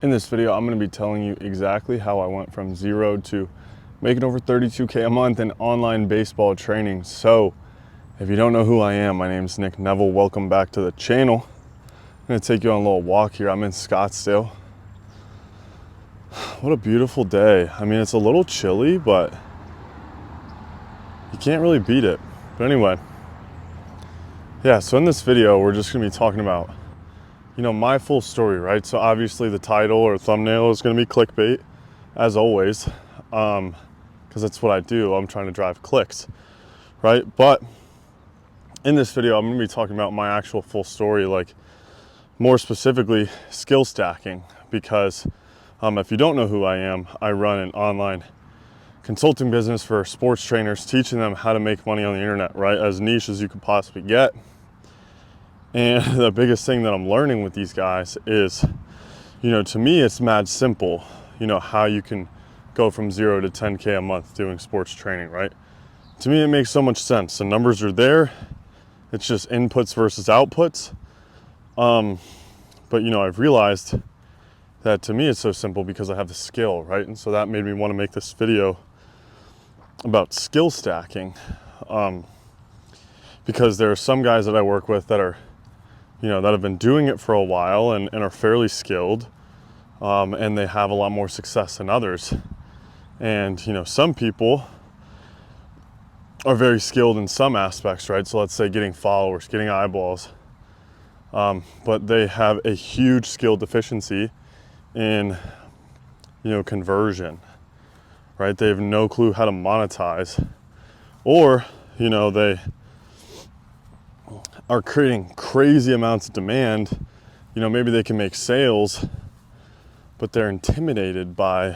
In this video, I'm going to be telling you exactly how I went from zero to making over 32K a month in online baseball training. So if you don't know who I am, my name is Nick Neville. Welcome back to the channel. I'm going to take you on a little walk here. I'm in Scottsdale. What a beautiful day. I mean, it's a little chilly, but you can't really beat it. But anyway, yeah, so in this video, we're just going to be talking about my full story, right? So obviously the title or thumbnail is going to be clickbait, as always, because that's what I do. I'm trying to drive clicks, right? But in this video, I'm going to be talking about my actual full story, like more specifically skill stacking, because if you don't know who I am, I run an online consulting business for sports trainers, teaching them how to make money on the internet, right? As niche as you could possibly get. And the biggest thing that I'm learning with these guys is, to me, it's mad simple, how you can go from 0 to 10K a month doing sports training, right? To me, it makes so much sense. The numbers are there. It's just inputs versus outputs. But, I've realized that to me, it's so simple because I have the skill, right? And so that made me want to make this video about skill stacking. Because there are some guys that I work with that are that have been doing it for a while and are fairly skilled, and they have a lot more success than others. And, some people are very skilled in some aspects, right? So let's say getting followers, getting eyeballs, but they have a huge skill deficiency in, conversion, right? They have no clue how to monetize, or, they are creating crazy amounts of demand. Maybe they can make sales, but they're intimidated by,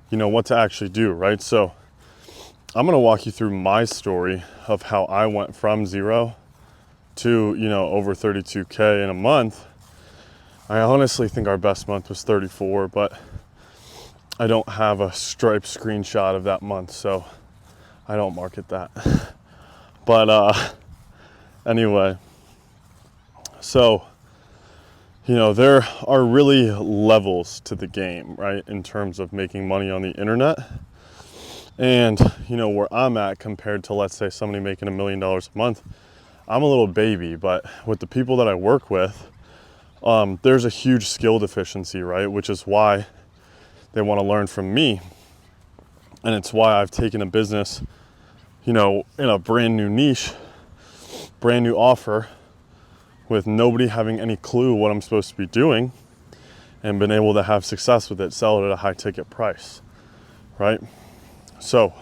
what to actually do, right? So I'm going to walk you through my story of how I went from 0 to, over 32K in a month. I honestly think our best month was 34, but I don't have a striped screenshot of that month, so I don't market that. But, anyway, so, there are really levels to the game, right, in terms of making money on the internet. And, where I'm at compared to, let's say, somebody making $1 million a month, I'm a little baby. But with the people that I work with, there's a huge skill deficiency, right, which is why they want to learn from me. And it's why I've taken a business, in a brand new niche, brand new offer, with nobody having any clue what I'm supposed to be doing, and been able to have success with it, sell it at a high ticket price, right? So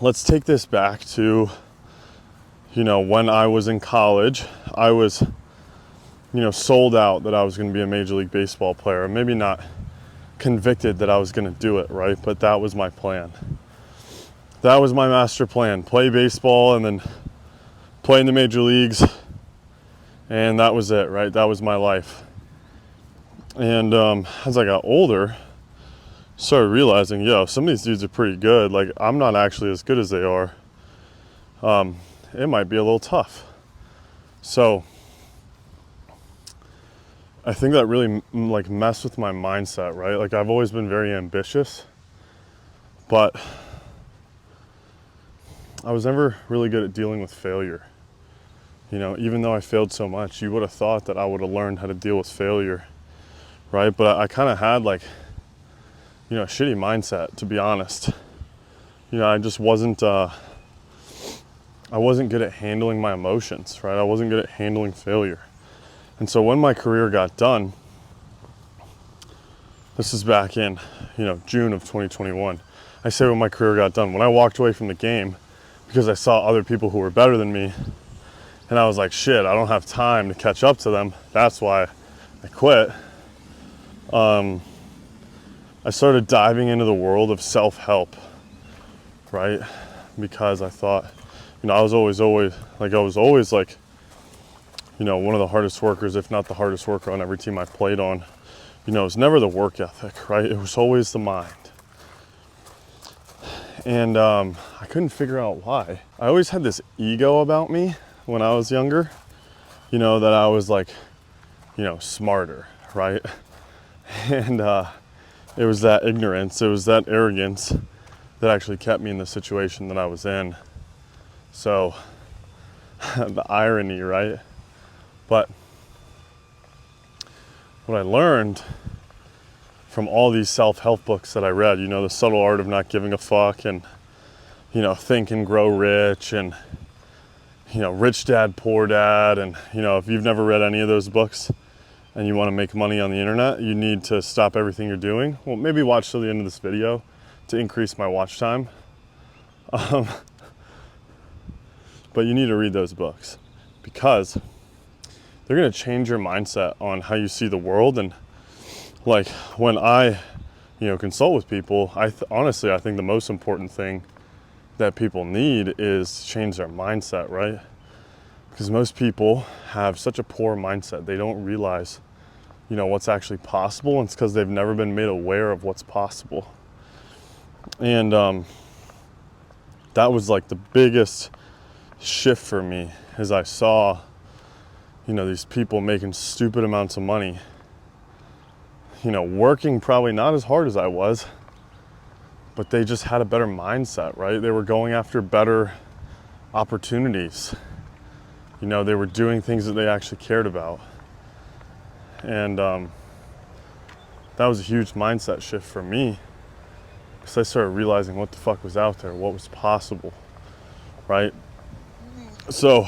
let's take this back to, when I was in college. I was, sold out that I was going to be a Major League Baseball player. Maybe not convicted that I was going to do it, right? But that was my plan. That was my master plan. Play baseball and then play in the major leagues. And that was it, right? That was my life. And as I got older, started realizing, some of these dudes are pretty good. Like, I'm not actually as good as they are. It might be a little tough. So I think that really messed with my mindset, right? Like, I've always been very ambitious, but I was never really good at dealing with failure. Even though I failed so much, you would have thought that I would have learned how to deal with failure, right? But I kind of had a shitty mindset, to be honest. I just wasn't, I wasn't good at handling my emotions, right? I wasn't good at handling failure. And so when my career got done, this is back in, June of 2021. I say when my career got done, when I walked away from the game, because I saw other people who were better than me, and I was like, shit, I don't have time to catch up to them. That's why I quit. I started diving into the world of self-help, right? Because I thought, I was always one of the hardest workers, if not the hardest worker on every team I played on. It was never the work ethic, right? It was always the mind. And I couldn't figure out why. I always had this ego about me when I was younger, that I was smarter, right? And it was that ignorance, it was that arrogance that actually kept me in the situation that I was in. So the irony, right? But what I learned from all these self-help books that I read, The Subtle Art of Not Giving a Fuck, and, Think and Grow Rich, and, Rich Dad, Poor Dad, and, if you've never read any of those books and you want to make money on the internet, you need to stop everything you're doing. Well, maybe watch till the end of this video to increase my watch time. But you need to read those books because they're going to change your mindset on how you see the world. And like when I, consult with people, honestly, I think the most important thing that people need is change their mindset, right? Because most people have such a poor mindset. They don't realize, what's actually possible. And it's because they've never been made aware of what's possible. And that was like the biggest shift for me as I saw, these people making stupid amounts of money, working probably not as hard as I was, but they just had a better mindset, right? They were going after better opportunities. They were doing things that they actually cared about. And that was a huge mindset shift for me because I started realizing what the fuck was out there, what was possible, right? So,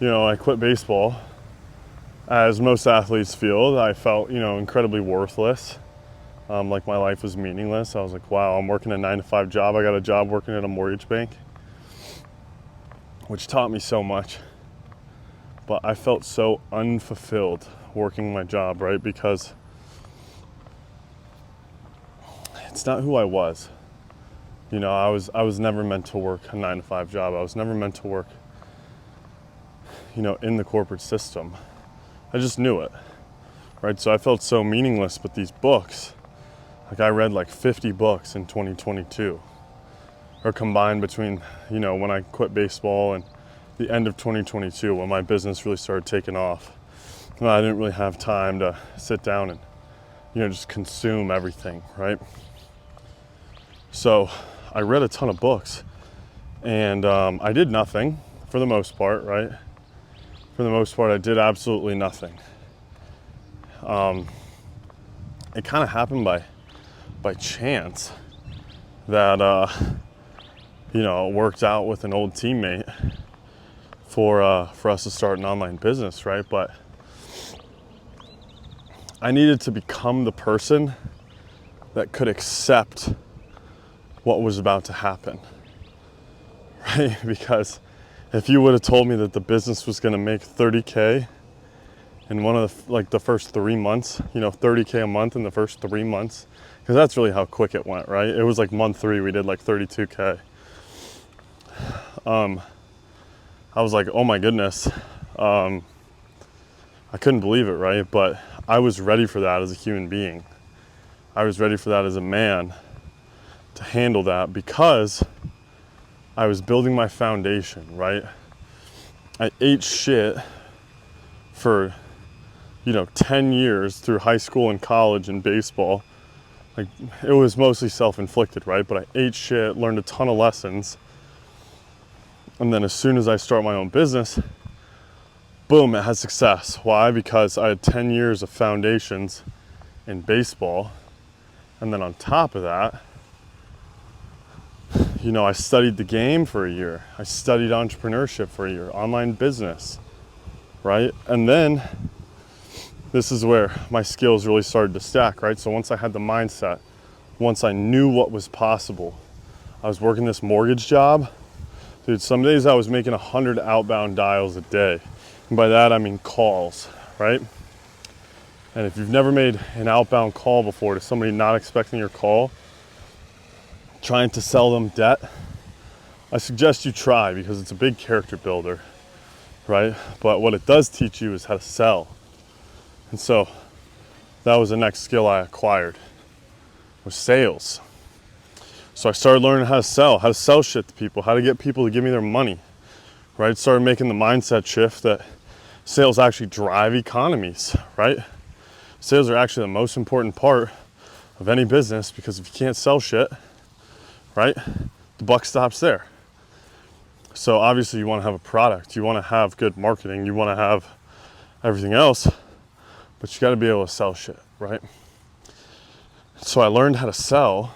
I quit baseball. As most athletes feel, I felt, incredibly worthless. Like my life was meaningless. I was like, wow, I'm working a 9-to-5 job. I got a job working at a mortgage bank, which taught me so much. But I felt so unfulfilled working my job, right? Because it's not who I was. I was never meant to work a 9-to-5 job. I was never meant to work, in the corporate system. I just knew it, right? So I felt so meaningless. But these books, like I read like 50 books in 2022, or combined between, when I quit baseball and the end of 2022, when my business really started taking off. I didn't really have time to sit down and, just consume everything, right? So I read a ton of books, and I did nothing for the most part, right? For the most part, I did absolutely nothing. It kind of happened by chance that, it worked out with an old teammate for us to start an online business, right? But I needed to become the person that could accept what was about to happen, right? Because if you would have told me that the business was going to make 30K in one of the first 3 months, 30K a month in the first 3 months, because that's really how quick it went, right? It was like month 3, we did like 32K. I was like, oh my goodness. I couldn't believe it, right? But I was ready for that as a human being. I was ready for that as a man to handle that because I was building my foundation, right? I ate shit for, 10 years through high school and college and baseball. Like, it was mostly self-inflicted, right? But I ate shit, learned a ton of lessons. And then as soon as I start my own business, boom, it had success. Why? Because I had 10 years of foundations in baseball. And then on top of that, I studied the game for a year. I studied entrepreneurship for a year, online business, right? And then this is where my skills really started to stack, right? So once I had the mindset, once I knew what was possible, I was working this mortgage job. Dude, some days I was making 100 outbound dials a day. And by that, I mean calls, right? And if you've never made an outbound call before to somebody not expecting your call, trying to sell them debt, I suggest you try because it's a big character builder, right? But what it does teach you is how to sell. And so that was the next skill I acquired, was sales. So I started learning how to sell shit to people, how to get people to give me their money, right? Started making the mindset shift that sales actually drive economies, right? Sales are actually the most important part of any business, because if you can't sell shit, right, the buck stops there. So obviously you want to have a product, you want to have good marketing, you want to have everything else, but you got to be able to sell shit, right? So I learned how to sell,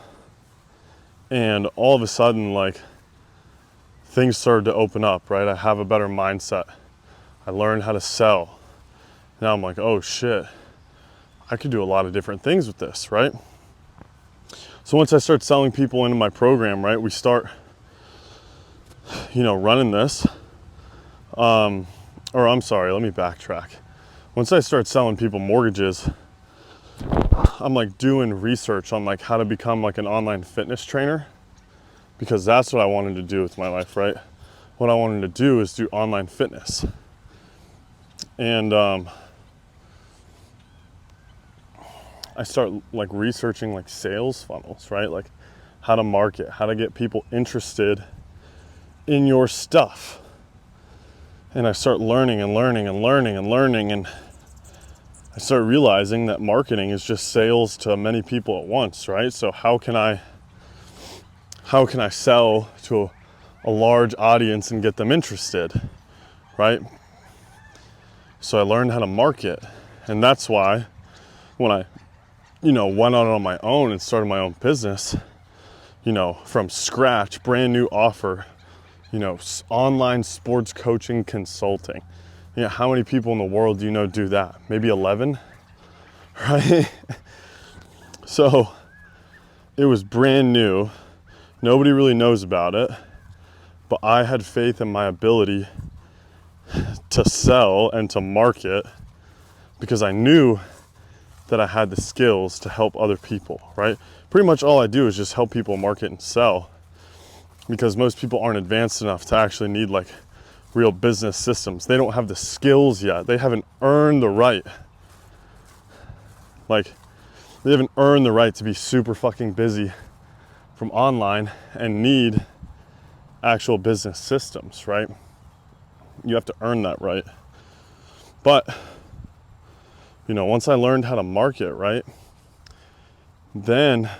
and all of a sudden, like, things started to open up, right? I have a better mindset. I learned how to sell. Now I'm like, oh shit, I could do a lot of different things with this, right? So once I start selling people into my program, right, we start, running this. Or I'm sorry, let me backtrack. Once I start selling people mortgages, I'm like doing research on like how to become like an online fitness trainer, because that's what I wanted to do with my life, right? What I wanted to do is do online fitness. And I start like researching like sales funnels, right? Like how to market, how to get people interested in your stuff. And I start learning and learning and learning and learning, and I start realizing that marketing is just sales to many people at once, right? So how can I sell to a large audience and get them interested, right? So I learned how to market, and that's why when I went out on my own and started my own business, from scratch, brand new offer, online sports coaching consulting. How many people in the world do do that? Maybe 11, right? So it was brand new. Nobody really knows about it, but I had faith in my ability to sell and to market, because I knew that I had the skills to help other people, right? Pretty much all I do is just help people market and sell, because most people aren't advanced enough to actually need like real business systems. They don't have the skills yet. They haven't earned the right. Like, they haven't earned the right to be super fucking busy from online and need actual business systems, right? You have to earn that right. But once I learned how to market, right, then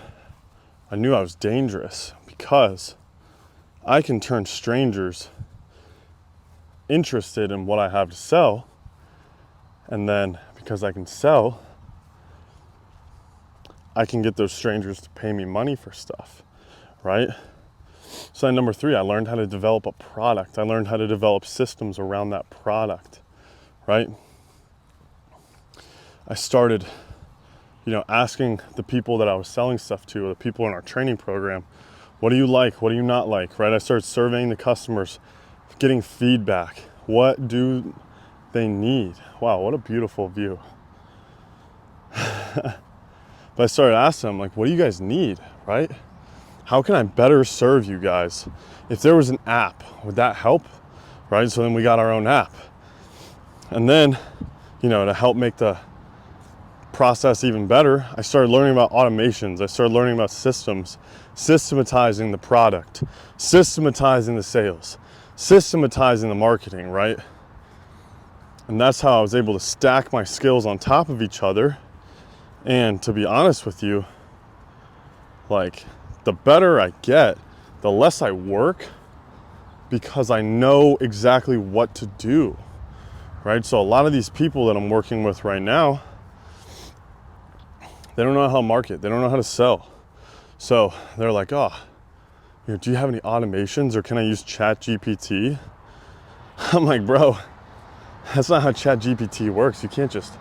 I knew I was dangerous, because I can turn strangers interested in what I have to sell. And then because I can sell, I can get those strangers to pay me money for stuff, right? So number 3, I learned how to develop a product. I learned how to develop systems around that product, right? I started, asking the people that I was selling stuff to, or the people in our training program, what do you like? What do you not like, right? I started surveying the customers, getting feedback. What do they need? Wow, what a beautiful view. But I started asking them, like, what do you guys need, right? How can I better serve you guys? If there was an app, would that help, right? So then we got our own app. And then, to help make the process even better, I started learning about automations. I started learning about systems, systematizing the product, systematizing the sales, systematizing the marketing, right? And that's how I was able to stack my skills on top of each other. And to be honest with you, like, the better I get, the less I work, because I know exactly what to do, right? So a lot of these people that I'm working with right now, they don't know how to market. They don't know how to sell. So they're like, oh, do you have any automations, or can I use ChatGPT? I'm like, bro, that's not how ChatGPT works. You can't just,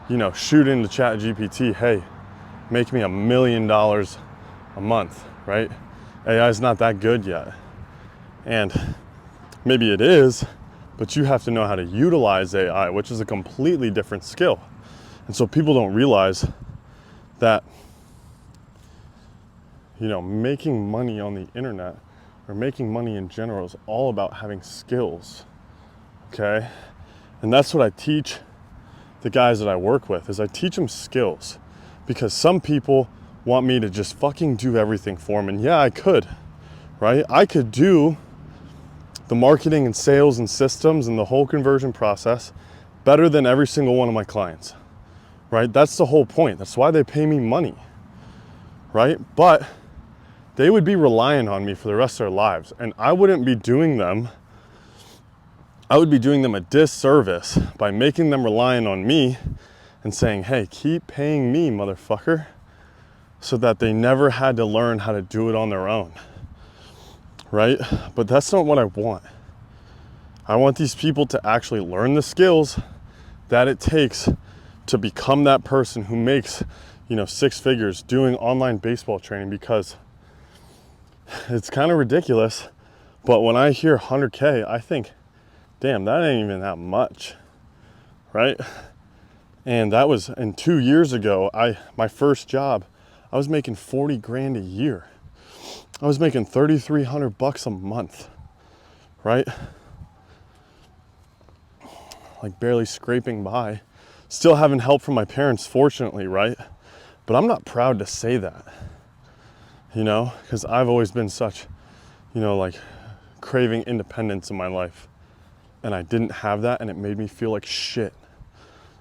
shoot into ChatGPT, hey, make me $1 million a month, right? AI is not that good yet. And maybe it is, but you have to know how to utilize AI, which is a completely different skill. And so people don't realize that, making money on the internet, or making money in general, is all about having skills, okay? And that's what I teach the guys that I work with, is I teach them skills, because some people want me to just fucking do everything for them. And yeah, I could, right? I could do the marketing and sales and systems and the whole conversion process better than every single one of my clients, right? That's the whole point. That's why they pay me money, right? But they would be relying on me for the rest of their lives, and I wouldn't be doing them. I would be doing them a disservice by making them relying on me and saying, hey, keep paying me, motherfucker, so that they never had to learn how to do it on their own, right? But that's not what I want. I want these people to actually learn the skills that it takes to become that person who makes, 6 figures doing online baseball training, because it's kind of ridiculous. But when I hear 100K, I think, damn, that ain't even that much, right? And that was, and 2 years ago, my first job, I was making 40 grand a year. I was making $3,300 a month, right? Like barely scraping by. Still having help from my parents, fortunately, right? But I'm not proud to say that, because I've always been such, like craving independence in my life. And I didn't have that, and it made me feel like shit.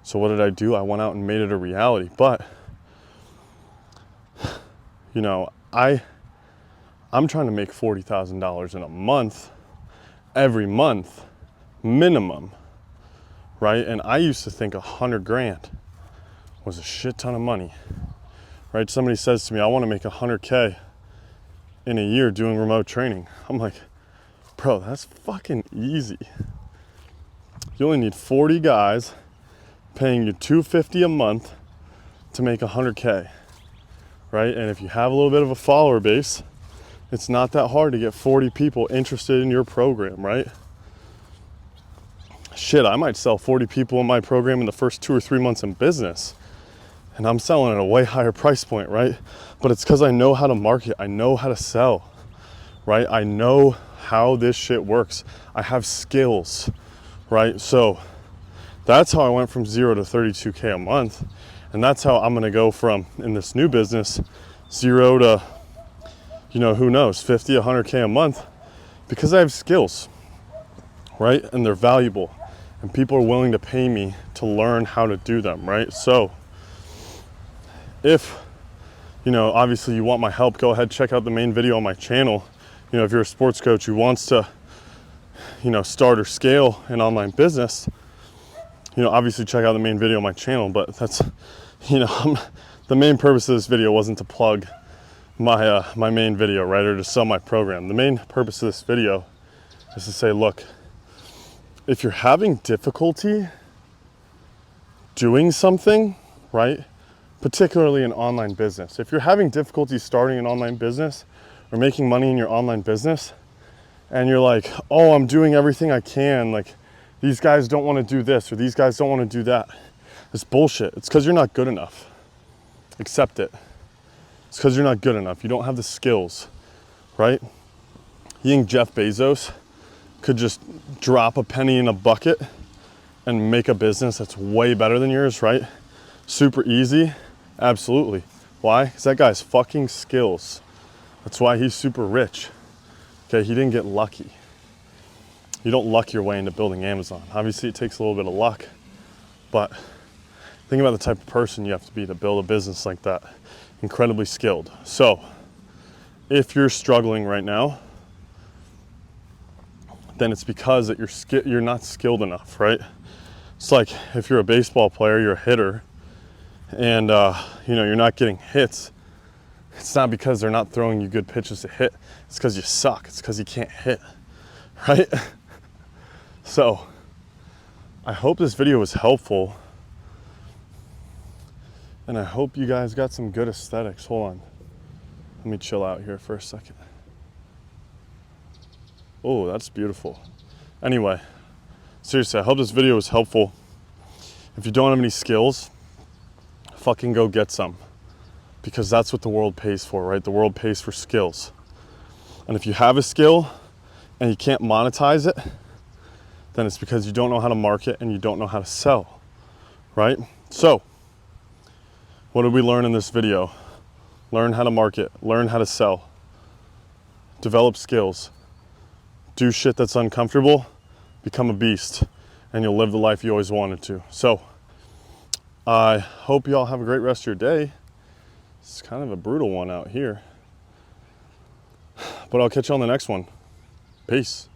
So what did I do? I went out and made it a reality. But, I'm trying to make $40,000 in a month, every month, minimum, right? And I used to think 100 grand was a shit ton of money, right? Somebody says to me, I want to make 100K in a year doing remote training. I'm like, bro, that's fucking easy. You only need 40 guys paying you $250 a month to make 100K, right? And if you have a little bit of a follower base, it's not that hard to get 40 people interested in your program, right? Shit, I might sell 40 people in my program in the first 2 or 3 months in business, and I'm selling at a way higher price point, right? But it's because I know how to market. I know how to sell, right? I know how this shit works. I have skills, right? So that's how I went from 0 to 32K a month. And that's how I'm gonna go from, in this new business, 0 to, who knows, 50, 100K a month, because I have skills, right? And they're valuable, and people are willing to pay me to learn how to do them, right? So if, obviously you want my help, go ahead, check out the main video on my channel. If you're a sports coach who wants to, start or scale an online business, obviously check out the main video on my channel. But that's, the main purpose of this video wasn't to plug my main video, right, or to sell my program. The main purpose of this video is to say, look, if you're having difficulty doing something, right, particularly in online business, if you're having difficulty starting an online business or making money in your online business, and you're like, oh, I'm doing everything I can, like these guys don't want to do this or these guys don't want to do that, it's bullshit. It's because you're not good enough. Accept it. It's because you're not good enough. You don't have the skills, right? You think Jeff Bezos could just drop a penny in a bucket and make a business that's way better than yours, right? Super easy? Absolutely. Why? Because that guy has fucking skills. That's why he's super rich. Okay, he didn't get lucky. You don't luck your way into building Amazon. Obviously, it takes a little bit of luck, but think about the type of person you have to be to build a business like that. Incredibly skilled. So, if you're struggling right now, then it's because that you're not skilled enough, right? It's like if you're a baseball player, you're a hitter, and you're not getting hits. It's not because they're not throwing you good pitches to hit. It's because you suck. It's because you can't hit, right? So, I hope this video was helpful. And I hope you guys got some good aesthetics. Hold on. Let me chill out here for a second. Oh, that's beautiful. Anyway, seriously, I hope this video was helpful. If you don't have any skills, fucking go get some. Because that's what the world pays for, right? The world pays for skills. And if you have a skill and you can't monetize it, then it's because you don't know how to market and you don't know how to sell, right? So, what did we learn in this video? Learn how to market, learn how to sell, develop skills, do shit that's uncomfortable, become a beast, and you'll live the life you always wanted to. So, I hope you all have a great rest of your day. It's kind of a brutal one out here, but I'll catch you on the next one. Peace.